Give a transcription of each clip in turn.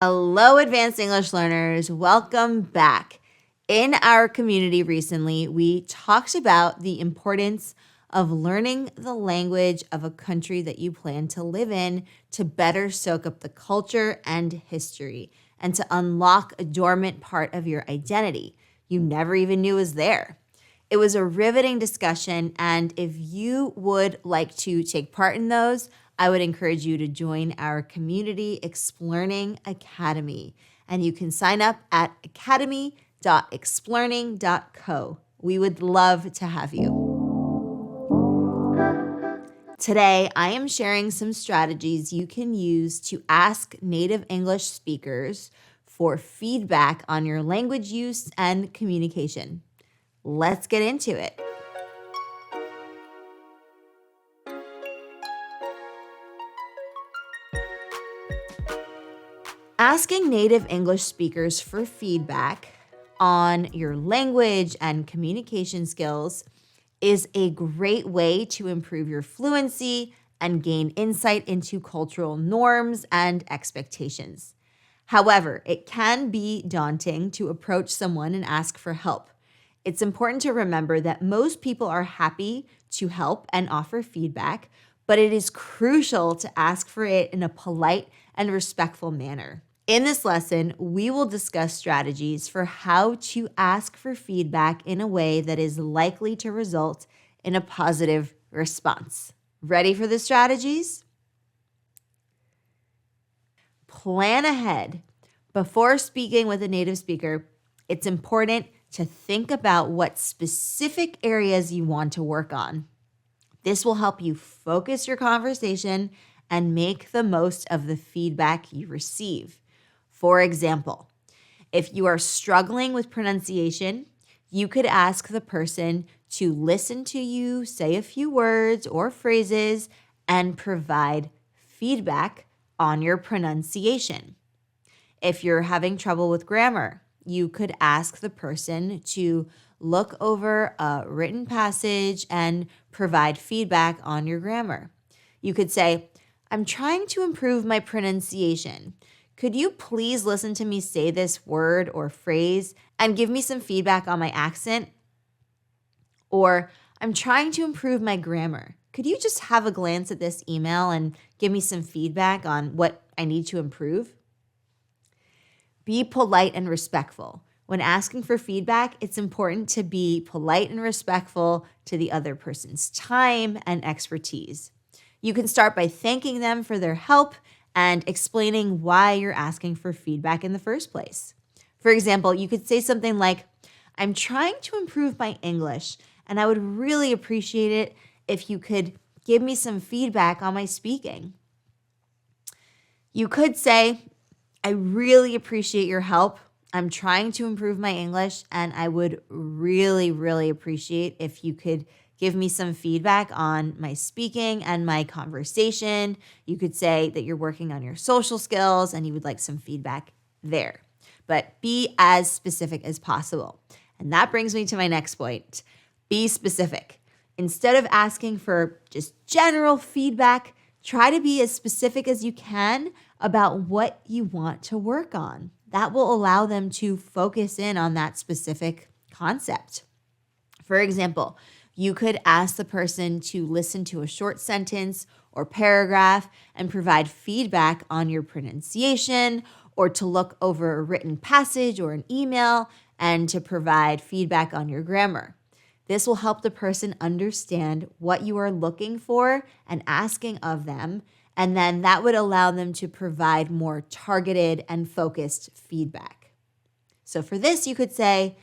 Hello, advanced English learners. Welcome back. In our community recently, we talked about the importance of learning the language of a country that you plan to live in to better soak up the culture and history and to unlock a dormant part of your identity you never even knew was there. It was a riveting discussion, and if you would like to take part in those, I would encourage you to join our Community Explearning Academy. And you can sign up at academy.explearning.co. We would love to have you. Today, I am sharing some strategies you can use to ask native English speakers for feedback on your language use and communication. Let's get into it. Asking native English speakers for feedback on your language and communication skills is a great way to improve your fluency and gain insight into cultural norms and expectations. However, it can be daunting to approach someone and ask for help. It's important to remember that most people are happy to help and offer feedback, but it is crucial to ask for it in a polite and respectful manner. In this lesson, we will discuss strategies for how to ask for feedback in a way that is likely to result in a positive response. Ready for the strategies? Plan ahead. Before speaking with a native speaker, it's important to think about what specific areas you want to work on. This will help you focus your conversation and make the most of the feedback you receive. For example, if you are struggling with pronunciation, you could ask the person to listen to you say a few words or phrases and provide feedback on your pronunciation. If you're having trouble with grammar, you could ask the person to look over a written passage and provide feedback on your grammar. You could say, "I'm trying to improve my pronunciation. Could you please listen to me say this word or phrase and give me some feedback on my accent?" Or, "I'm trying to improve my grammar. Could you just have a glance at this email and give me some feedback on what I need to improve?" Be polite and respectful. When asking for feedback, it's important to be polite and respectful to the other person's time and expertise. You can start by thanking them for their help and explaining why you're asking for feedback in the first place. For example, you could say something like, "I'm trying to improve my English, and I would really appreciate it if you could give me some feedback on my speaking." You could say, "I really appreciate your help. I'm trying to improve my English, and I would really appreciate if you could give me some feedback on my speaking and my conversation." You could say that you're working on your social skills and you would like some feedback there. But be as specific as possible. And that brings me to my next point. Be specific. Instead of asking for just general feedback, try to be as specific as you can about what you want to work on. That will allow them to focus in on that specific concept. For example, you could ask the person to listen to a short sentence or paragraph and provide feedback on your pronunciation, or to look over a written passage or an email and to provide feedback on your grammar. This will help the person understand what you are looking for and asking of them, and then that would allow them to provide more targeted and focused feedback. So for this, you could say,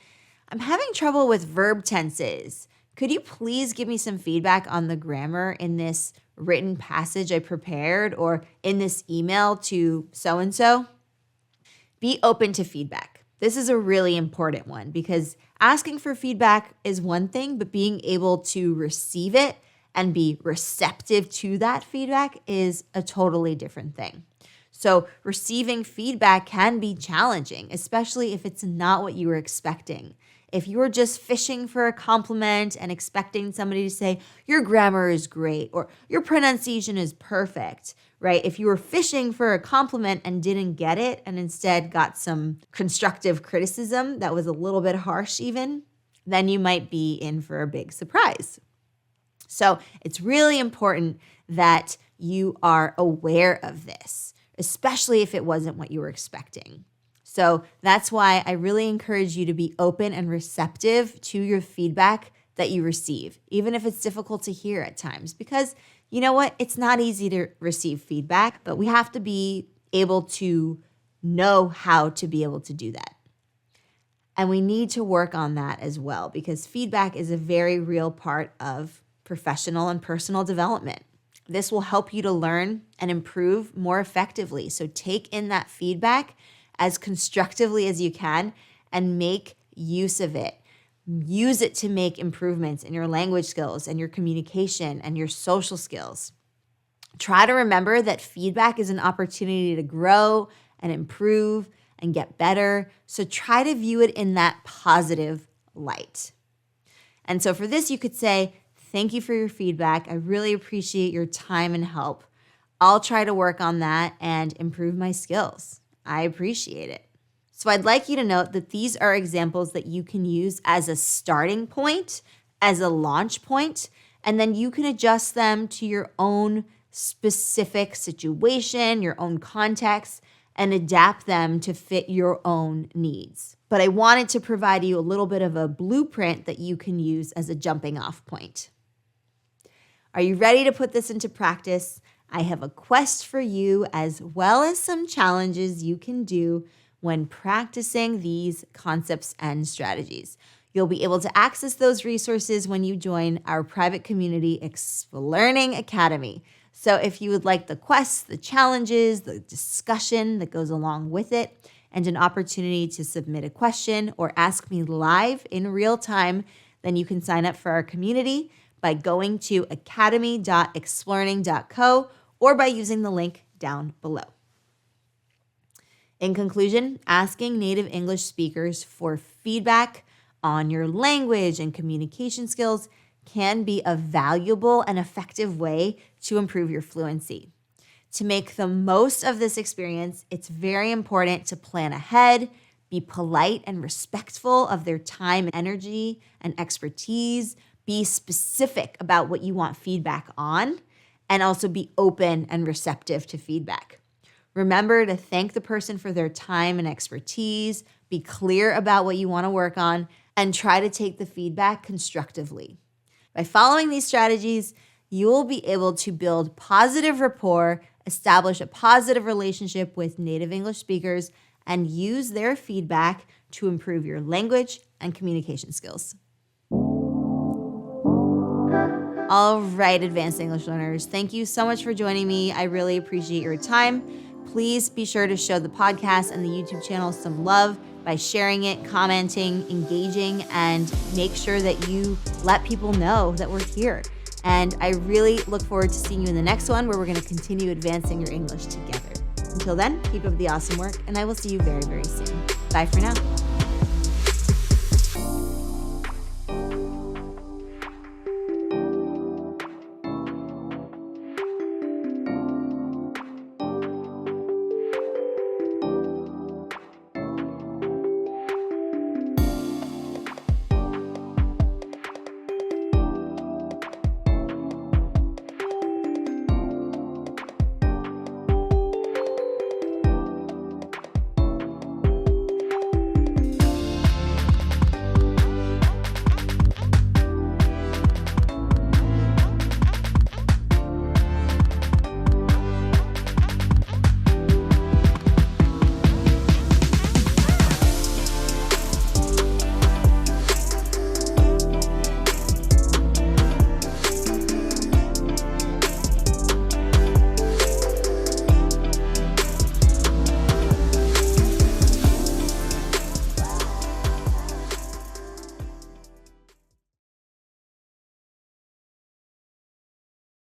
"I'm having trouble with verb tenses. Could you please give me some feedback on the grammar in this written passage I prepared or in this email to so-and-so?" Be open to feedback. This is a really important one because asking for feedback is one thing, but being able to receive it and be receptive to that feedback is a totally different thing. So receiving feedback can be challenging, especially if it's not what you were expecting. If you were just fishing for a compliment and expecting somebody to say, your grammar is great or your pronunciation is perfect, right? If you were fishing for a compliment and didn't get it and instead got some constructive criticism that was a little bit harsh even, then you might be in for a big surprise. So it's really important that you are aware of this, especially if it wasn't what you were expecting. So that's why I really encourage you to be open and receptive to your feedback that you receive, even if it's difficult to hear at times, because you know what? It's not easy to receive feedback, but we have to be able to know how to be able to do that. And we need to work on that as well, because feedback is a very real part of professional and personal development. This will help you to learn and improve more effectively. So take in that feedback as constructively as you can and make use of it. Use it to make improvements in your language skills and your communication and your social skills. Try to remember that feedback is an opportunity to grow and improve and get better. So try to view it in that positive light. And so for this, you could say, thank you for your feedback. I really appreciate your time and help. I'll try to work on that and improve my skills. I appreciate it. So I'd like you to note that these are examples that you can use as a starting point, as a launch point, and then you can adjust them to your own specific situation, your own context, and adapt them to fit your own needs. But I wanted to provide you a little bit of a blueprint that you can use as a jumping off point. Are you ready to put this into practice? I have a quest for you as well as some challenges you can do when practicing these concepts and strategies. You'll be able to access those resources when you join our private community, Learning Academy. So if you would like the quests, the challenges, the discussion that goes along with it, and an opportunity to submit a question or ask me live in real time, then you can sign up for our community by going to academy.explearning.co or by using the link down below. In conclusion, asking native English speakers for feedback on your language and communication skills can be a valuable and effective way to improve your fluency. To make the most of this experience, it's very important to plan ahead, be polite and respectful of their time and energy and expertise, be specific about what you want feedback on, and also be open and receptive to feedback. Remember to thank the person for their time and expertise, be clear about what you want to work on, and try to take the feedback constructively. By following these strategies, you will be able to build positive rapport, establish a positive relationship with native English speakers, and use their feedback to improve your language and communication skills. All right, advanced English learners, thank you so much for joining me. I really appreciate your time. Please be sure to show the podcast and the YouTube channel some love by sharing it, commenting, engaging, and make sure that you let people know that we're here. And I really look forward to seeing you in the next one where we're going to continue advancing your English together. Until then, keep up the awesome work, and I will see you very, very soon. Bye for now.